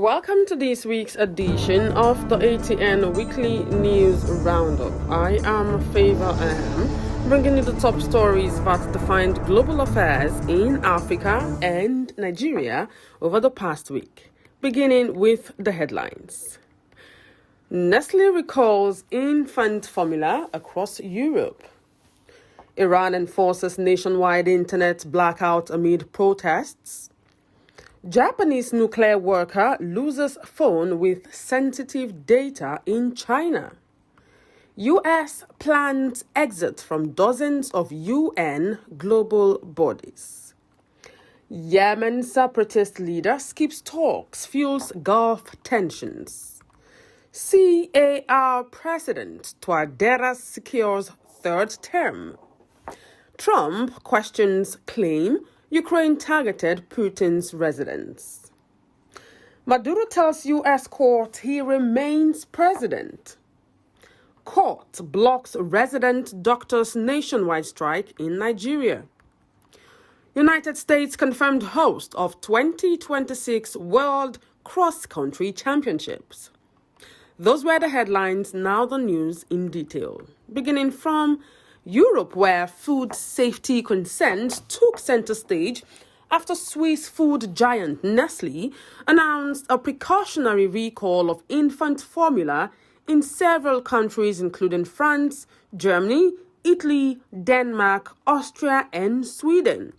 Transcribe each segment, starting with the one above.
Welcome to this week's edition of the ATN Weekly News Roundup. I am Favor Am, bringing you the top stories that defined global affairs in Africa and Nigeria over the past week. Beginning with the headlines. Nestle recalls infant formula across Europe. Iran enforces nationwide internet blackout amid protests. Japanese nuclear worker loses phone with sensitive data in China. U.S. plans exit from dozens of UN global bodies. Yemen separatist leader skips talks, fuels Gulf tensions. CAR President Touadera secures third term. Trump questions claim Ukraine targeted Putin's residence. Maduro tells U.S. court he remains president. Court blocks resident doctors' nationwide strike in Nigeria. United States confirmed host of 2026 World Cross Country Championships. Those were the headlines, now the news in detail. Beginning from Europe, where food safety concerns took center stage after Swiss food giant Nestle announced a precautionary recall of infant formula in several countries, including France, Germany, Italy, Denmark, Austria, and Sweden.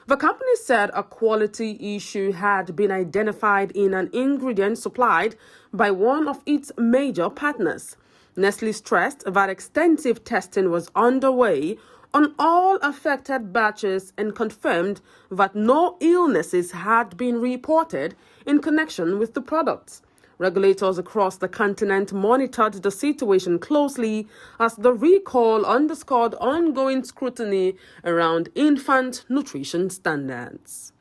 The company said a quality issue had been identified in an ingredient supplied by one of its major partners. Nestle stressed that extensive testing was underway on all affected batches and confirmed that no illnesses had been reported in connection with the products. Regulators across the continent monitored the situation closely as the recall underscored ongoing scrutiny around infant nutrition standards.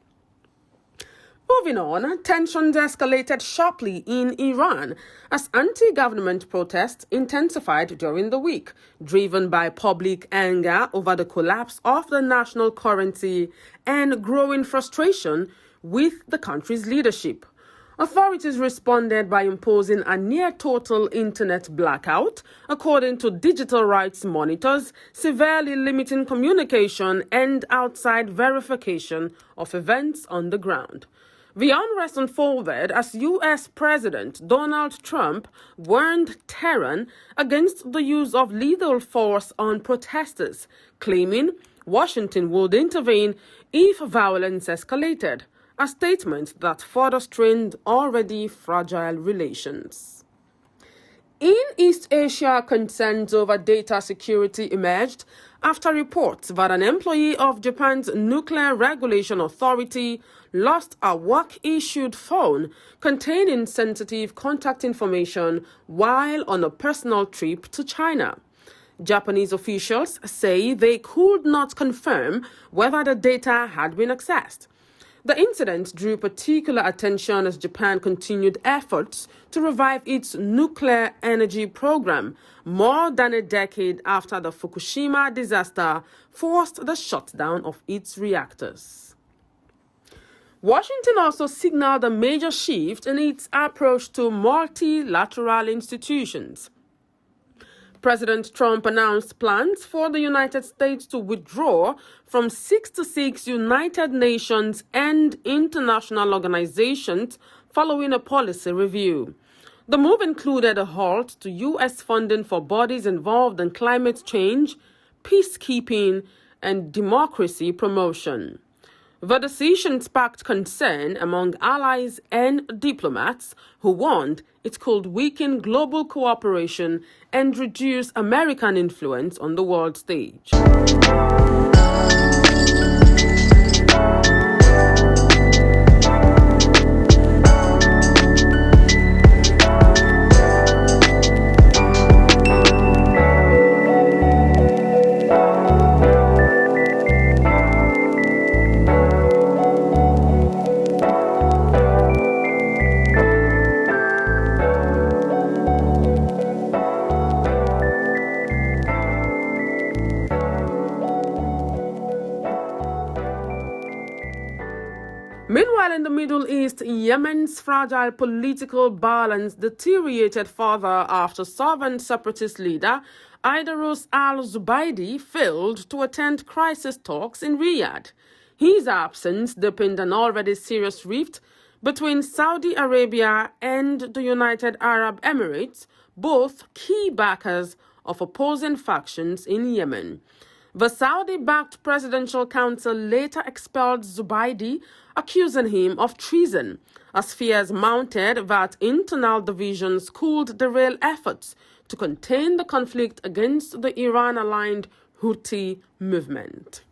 Moving on, tensions escalated sharply in Iran as anti-government protests intensified during the week, driven by public anger over the collapse of the national currency and growing frustration with the country's leadership. Authorities responded by imposing a near-total internet blackout, according to digital rights monitors, severely limiting communication and outside verification of events on the ground. The unrest unfolded as U.S. President Donald Trump warned Tehran against the use of lethal force on protesters, claiming Washington would intervene if violence escalated, a statement that further strained already fragile relations. In East Asia, concerns over data security emerged after reports that an employee of Japan's Nuclear Regulation Authority lost a work-issued phone containing sensitive contact information while on a personal trip to China. Japanese officials say they could not confirm whether the data had been accessed. The incident drew particular attention as Japan continued efforts to revive its nuclear energy program more than a decade after the Fukushima disaster forced the shutdown of its reactors. Washington also signaled a major shift in its approach to multilateral institutions. President Trump announced plans for the United States to withdraw from 66 United Nations and international organizations following a policy review. The move included a halt to U.S. funding for bodies involved in climate change, peacekeeping, and democracy promotion. The decision sparked concern among allies and diplomats who warned it could weaken global cooperation and reduce American influence on the world stage. Yemen's fragile political balance deteriorated further after sovereign separatist leader Aidarus al-Zubaidi failed to attend crisis talks in Riyadh. His absence deepened an already serious rift between Saudi Arabia and the United Arab Emirates, both key backers of opposing factions in Yemen. The Saudi-backed Presidential Council later expelled Zubaidi, accusing him of treason, as fears mounted that internal divisions could derail efforts to contain the conflict against the Iran-aligned Houthi movement.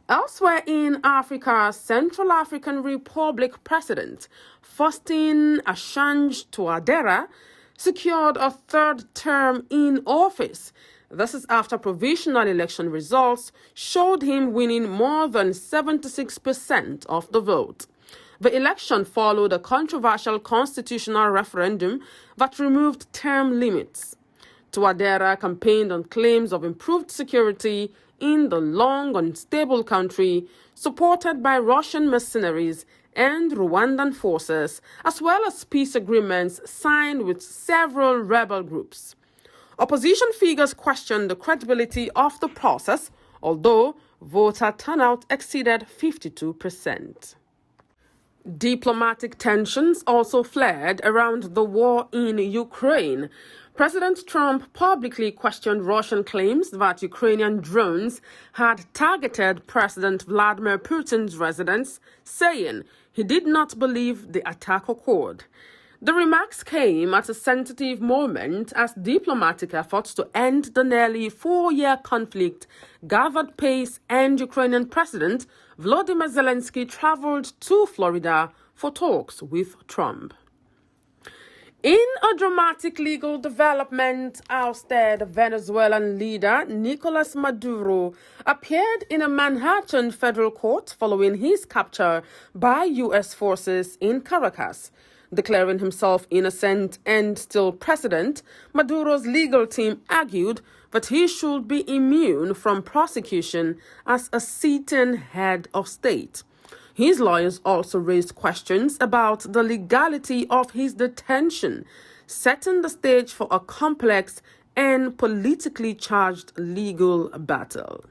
Elsewhere in Africa, Central African Republic President Faustin Archange Touadera secured a third term in office. This is after provisional election results showed him winning more than 76% of the vote. The election followed a controversial constitutional referendum that removed term limits. Touadera campaigned on claims of improved security in the long unstable country, supported by Russian mercenaries and Rwandan forces, as well as peace agreements signed with several rebel groups. Opposition figures questioned the credibility of the process, although voter turnout exceeded 52%. Diplomatic tensions also flared around the war in Ukraine. President Trump publicly questioned Russian claims that Ukrainian drones had targeted President Vladimir Putin's residence, saying he did not believe the attack occurred. The remarks came at a sensitive moment as diplomatic efforts to end the nearly 4-year conflict gathered pace and Ukrainian President Volodymyr Zelensky traveled to Florida for talks with Trump. In a dramatic legal development, ousted Venezuelan leader Nicolas Maduro appeared in a Manhattan federal court following his capture by U.S. forces in Caracas. Declaring himself innocent and still president, Maduro's legal team argued that he should be immune from prosecution as a sitting head of state. His lawyers also raised questions about the legality of his detention, setting the stage for a complex and politically charged legal battle.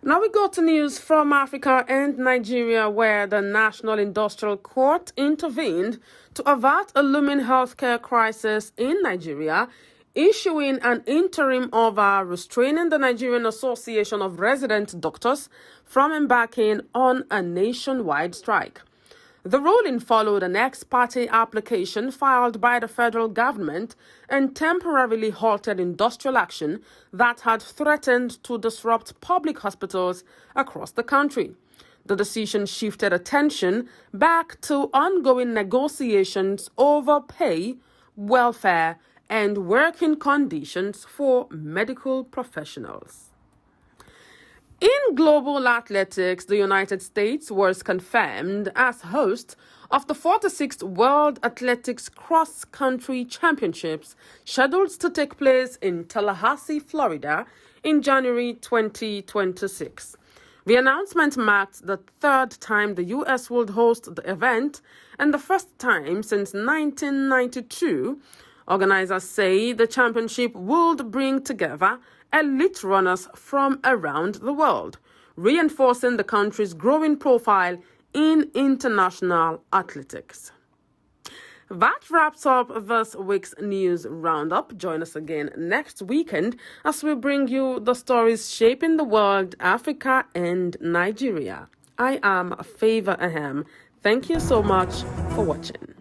Now we go to news from Africa and Nigeria, where the National Industrial Court intervened to avert a looming healthcare crisis in Nigeria, issuing an interim order restraining the Nigerian Association of Resident Doctors from embarking on a nationwide strike. The ruling followed an ex parte application filed by the federal government and temporarily halted industrial action that had threatened to disrupt public hospitals across the country. The decision shifted attention back to ongoing negotiations over pay, welfare, and working conditions for medical professionals. In global athletics, the United States was confirmed as host of the 46th World Athletics Cross Country Championships, scheduled to take place in Tallahassee, Florida, in January 2026. The announcement marked the third time the U.S. would host the event and the first time since 1992. Organizers say the championship would bring together elite runners from around the world, reinforcing the country's growing profile in international athletics. That wraps up this week's news roundup. Join us again next weekend as we bring you the stories shaping the world, Africa, and Nigeria. I am Favor Aham. Thank you so much for watching.